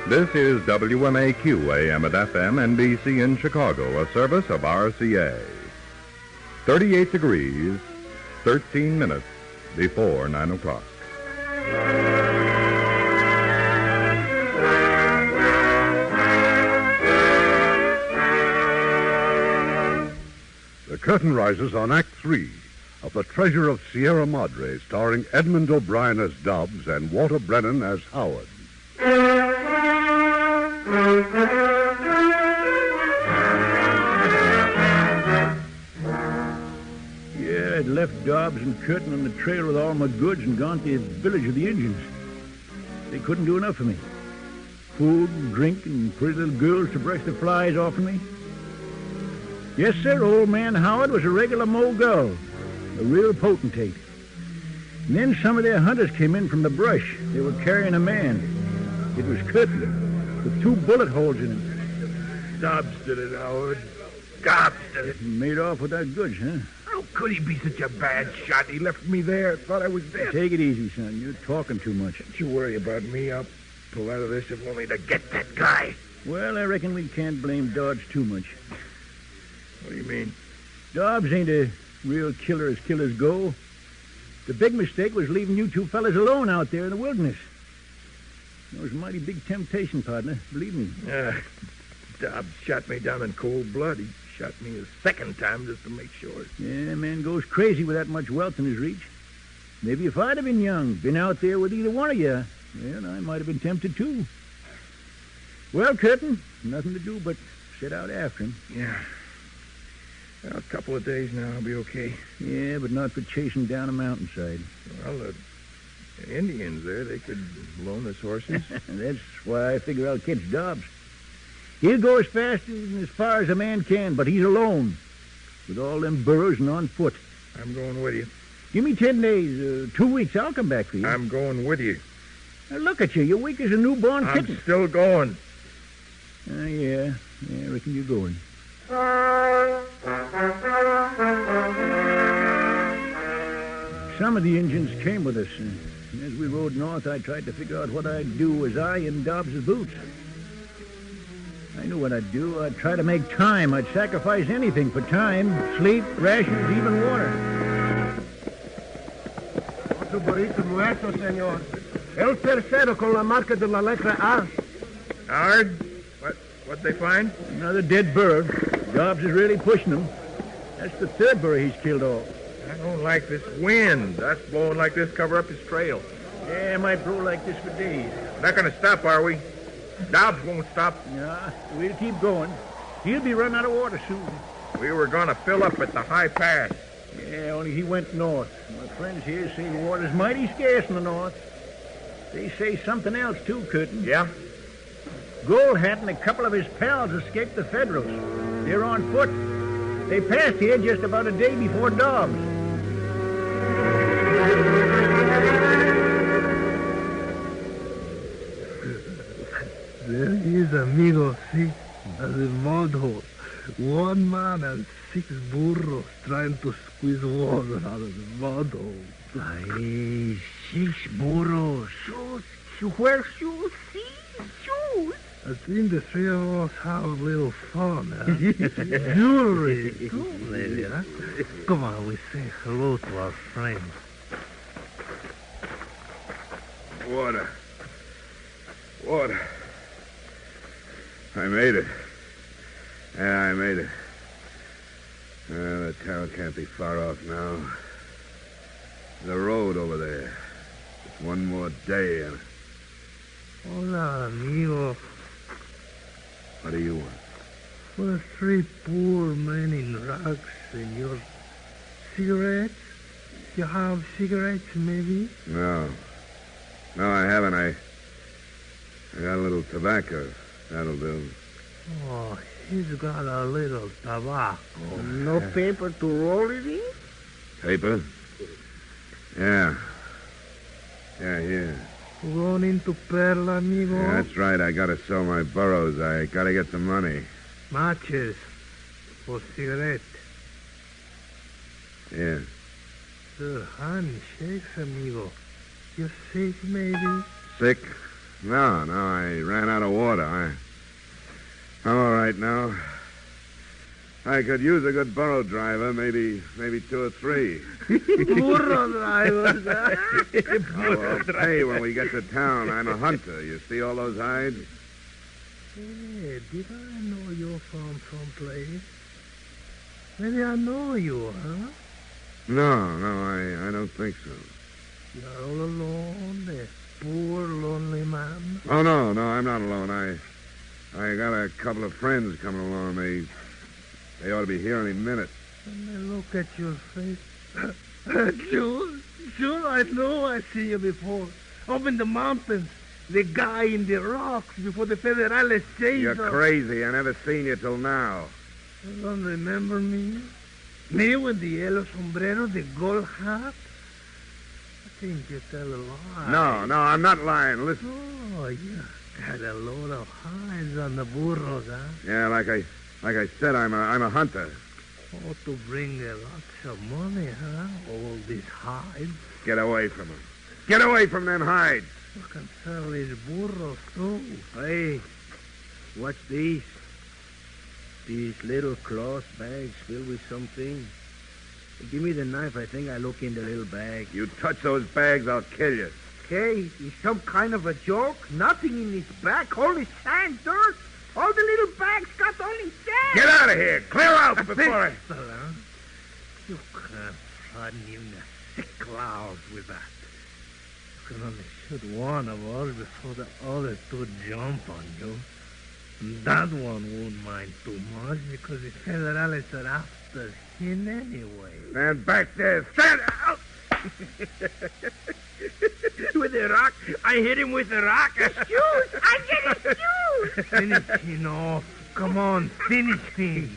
This is WMAQ AM and FM NBC in Chicago, a service of RCA. 38 degrees, 13 minutes before 9 o'clock. The curtain rises on Act 3 of The Treasure of Sierra Madre, starring Edmund O'Brien as Dobbs and Walter Brennan as Howard. Yeah, I'd left Dobbs and Curtin on the trail with all my goods and gone to the village of the Indians. They couldn't do enough for me. Food, drink, and pretty little girls to brush the flies off of me. Yes, sir, old man Howard was a regular mogul, a real potentate. And then some of their hunters came in from the brush. They were carrying a man. It was Curtin, with 2 bullet holes in him. Dobbs did it, Howard. Dobbs did it. He made off with that goods, huh? How could he be such a bad shot? He left me there. Thought I was dead. Take it easy, son. You're talking too much. Don't you worry about me. I'll pull out of this if only to get that guy. Well, I reckon we can't blame Dodge too much. What do you mean? Dobbs ain't a real killer as killers go. The big mistake was leaving you 2 fellas alone out there in the wilderness. That was a mighty big temptation, partner. Believe me. Dobbs shot me down in cold blood. He shot me a second time just to make sure. Yeah, man goes crazy with that much wealth in his reach. Maybe if I'd have been young, been out there with either one of you, well, I might have been tempted too. Well, Curtin, nothing to do but sit out after him. Yeah. Well, a couple of days now, I'll be okay. Yeah, but not for chasing down a mountainside. Well, the Indians there, they could loan us horses. That's why I figure I'll catch Dobbs. He'll go as fast and as far as a man can, but he's alone. With all them burros and on foot. I'm going with you. Give me 10 days, 2 weeks, I'll come back for you. I'm going with you. Now, look at you. You're weak as a newborn kitten. I'm still going. Yeah, I reckon you're going. Some of the Indians came with us. And as we rode north, I tried to figure out what I'd do as I in Dobbs' boots. I knew what I'd do. I'd try to make time. I'd sacrifice anything for time, sleep, rations, even water. Otro burrito nuestro, señor. El tercero con la marca de la letra A. Howard, what'd they find? Another dead burro. Dobbs is really pushing them. That's the third burro he's killed off. I don't like this wind. That's blowing like this cover up his trail. Yeah, it might blow like this for days. Not going to stop, are we? Dobbs won't stop. Yeah, we'll keep going. He'll be running out of water soon. We were going to fill up at the high pass. Yeah, only he went north. My friends here say the water's mighty scarce in the north. They say something else, too, Curtin. Yeah? Gold Hat and a couple of his pals escaped the Federals. They're on foot. They passed here just about a day before Dobbs. There he is, amigo, see? At the mud hole. One man and 6 burros trying to squeeze water out of the mud hole. Ay, 6 burros. Shoes. Where shoes? See? Shoes. I think the 3 of us have a little fun, huh? Jewelry, too, maybe, huh? Come on, we say hello to our friends. Water. I made it. Yeah, I made it. The town can't be far off now. The road over there. Just one more day and... Hola, amigo. What do you want? We're 3 poor men in rags, senor. Cigarettes? You have cigarettes, maybe? No, I haven't. I got a little tobacco. That'll do. Oh, he's got a little tobacco. No paper to roll it in? Paper? Yeah. Here. Going into Perla, amigo? Yeah, that's right. I gotta sell my burros. I gotta get the money. Matches. For cigarette. Yeah. Handshakes, amigo. You sick, maybe? Sick? No, I ran out of water. I'm all right now. I could use a good burro driver, maybe 2 or 3. Burro drivers, huh? I'll pay when we get to town. I'm a hunter. You see all those hides? Hey, did I know you from someplace? Maybe I know you, huh? No, I don't think so. You're all alone, the poor, lonely man. Oh, no, I'm not alone. I got a couple of friends coming along. They ought to be here any minute. When I look at your face... Sure, I know I've seen you before. Up in the mountains. The guy in the rocks before the Federales chased You're us. crazy. I never seen you till now. You don't remember me? Me with the yellow sombrero, the gold hat? I think you tell a lie. No, I'm not lying. Listen. Oh, you got a load of hides on the burros, huh? Yeah, like I said, I'm a hunter. Oh, to bring lots of money, huh? All these hides. Get away from them. Get away from them hides. You can sell these burros, too. Hey, what's these? These little cloth bags filled with something. Give me the knife. I think I look in the little bag. You touch those bags, I'll kill you. Hey, is some kind of a joke? Nothing in his bag, only sand, dirt. All the little bags got only sand. Get out of here. Clear out before I... You can't frighten even a sick cloud with that. You can only shoot one of us before the other 2 jump on you. That one won't mind too much because the Federales are after him anyway. Stand back there. Stand out. With the rock. I hit him with the rock. Shoes! I get his shoes! Finish him off. Come on, finish him.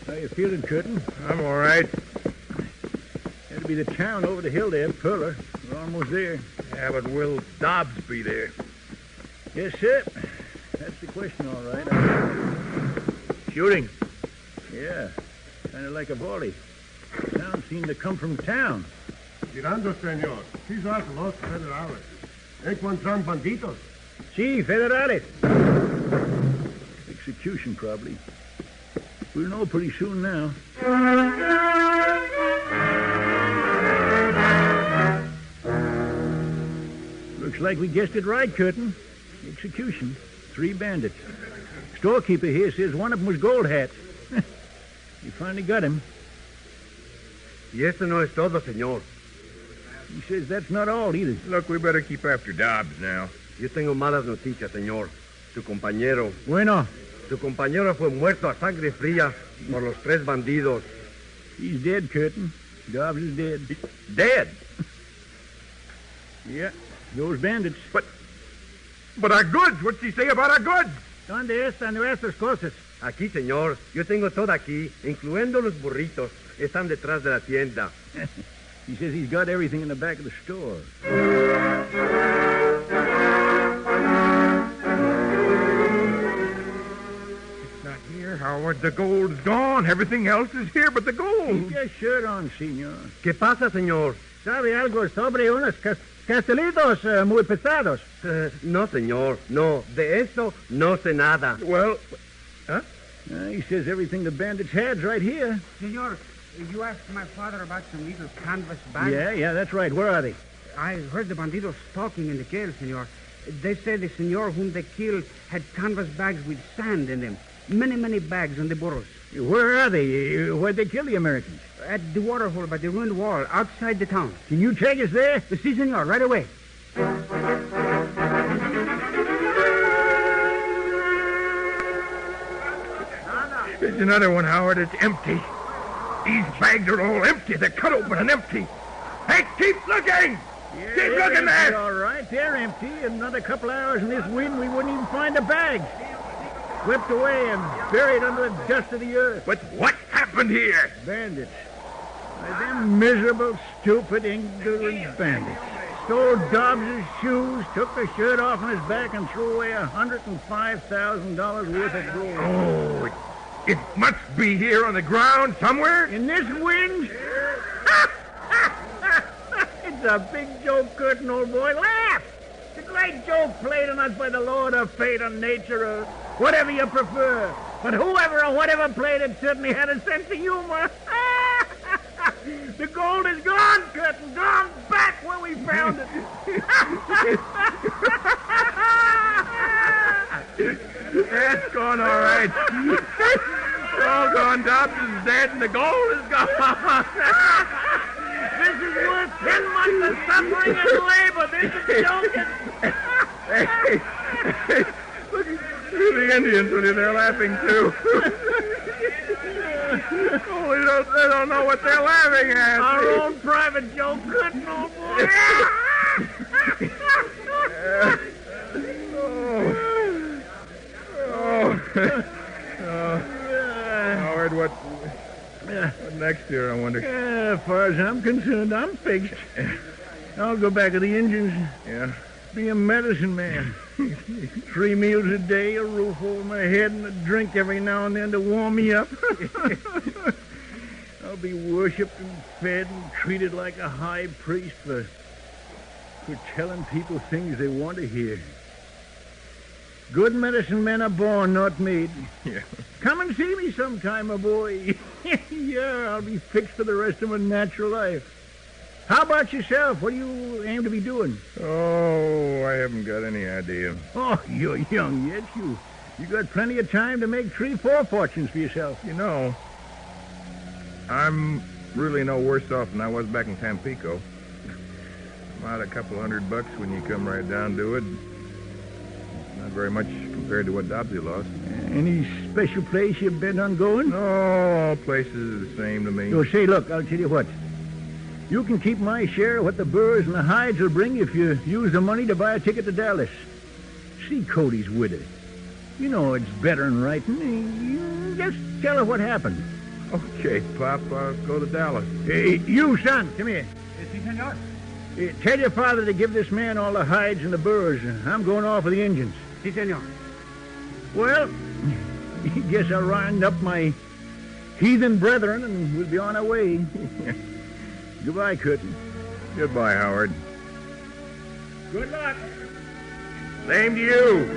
How you feeling, Curtin? I'm all right. That'll be the town over the hill there, Perla. We're almost there. Yeah, but will Dobbs be there? Yes, sir. That's the question, all right. Shooting. Yeah, kind of like a volley. Sound seemed to come from town. Tirando, senor. These are los federales. Encuentran banditos. Sí, federales. Execution, probably. We'll know pretty soon now. Looks like we guessed it right, Curtin. Execution. 3 bandits. Storekeeper here says one of them was Gold Hat. You finally got him. Y eso no es todo, señor. He says that's not all either. Look, we better keep after Dobbs now. Yo tengo malas noticias, señor. Su compañero. Bueno, Su compañero fue muerto a sangre fría por los 3 bandidos. he's dead, Curtin. Dobbs is dead. Dead. Yeah, those bandits. But our goods. What's he say about our goods? ¿Dónde están nuestras cosas? Aquí, señor. Yo tengo todo aquí, incluyendo los burritos. Están detrás de la tienda. He says he's got everything in the back of the store. It's not here, Howard. The gold's gone. Everything else is here but the gold. Keep your shirt on, senor. ¿Qué pasa, señor? ¿Sabe algo sobre unos castelitos muy pesados? No, señor. No, de eso no sé nada. Well, He says everything the bandits had's right here. Senor, you asked my father about some little canvas bags. Yeah, that's right. Where are they? I heard the bandidos talking in the jail, senor. They said the senor whom they killed had canvas bags with sand in them. Many bags on the burros. Where are they? Where'd they kill the Americans? At the water hole by the ruined wall outside the town. Can you take us there? Si, senor, right away. there's another one, Howard. It's empty. These bags are all empty. They're cut open and empty. Hey, keep looking! Keep looking there! All right, they're empty. In another couple hours in this wind, we wouldn't even find the bags. Swept away and buried under the dust of the earth. But what happened here? Bandits. Why, them miserable, stupid, ignorant bandits. Stole Dobbs' shoes, took the shirt off on his back, and threw away $105,000 worth of gold. Oh, it must be here on the ground somewhere. In this wind? It's a big joke, Curtin, old boy. Laugh! It's a great joke played on us by the Lord of fate or nature or whatever you prefer. But whoever or whatever played it certainly had a sense of humor. The gold is gone, Curtin. Gone back where we found it. That's gone all right. All gone. Dobbs is dead and the gold is gone. This is worth 10 months of suffering and labor. This is joking. Hey, look at the Indians, Willie. They're laughing, too. Oh, they don't know what they're laughing at. Our own private joke, Curtin, old boy. Howard, what next year, I wonder? As far as I'm concerned, I'm fixed. I'll go back to the Indians. Yeah? Be a medicine man. 3 meals a day, a roof over my head, and a drink every now and then to warm me up. I'll be worshipped and fed and treated like a high priest for telling people things they want to hear. Good medicine men are born, not made. Yeah. Come and see me sometime, my boy. Yeah, I'll be fixed for the rest of my natural life. How about yourself? What do you aim to be doing? Oh, I haven't got any idea. Oh, you're young yet. You got plenty of time to make 3-4 fortunes for yourself. You know, I'm really no worse off than I was back in Tampico. About a couple $100 when you come right down to it. Not very much compared to what Dobbsy lost. Any special place you bent on going? No, all places are the same to me. So, say, look, I'll tell you what. You can keep my share of what the burrs and the hides will bring if you use the money to buy a ticket to Dallas. See Cody's widow. You know it's better than writing. Just tell her what happened. Okay, Pop, I'll go to Dallas. Hey, you, son, come here. Si, senor. Tell your father to give this man all the hides and the burrs. I'm going off with the Indians. Si, senor. Well, guess I'll round up my heathen brethren and we'll be on our way. Goodbye, Curtin. Goodbye, Howard. Good luck. Same to you.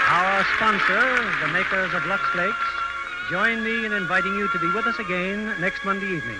Our sponsor, the makers of Lux Flakes, join me in inviting you to be with us again next Monday evening.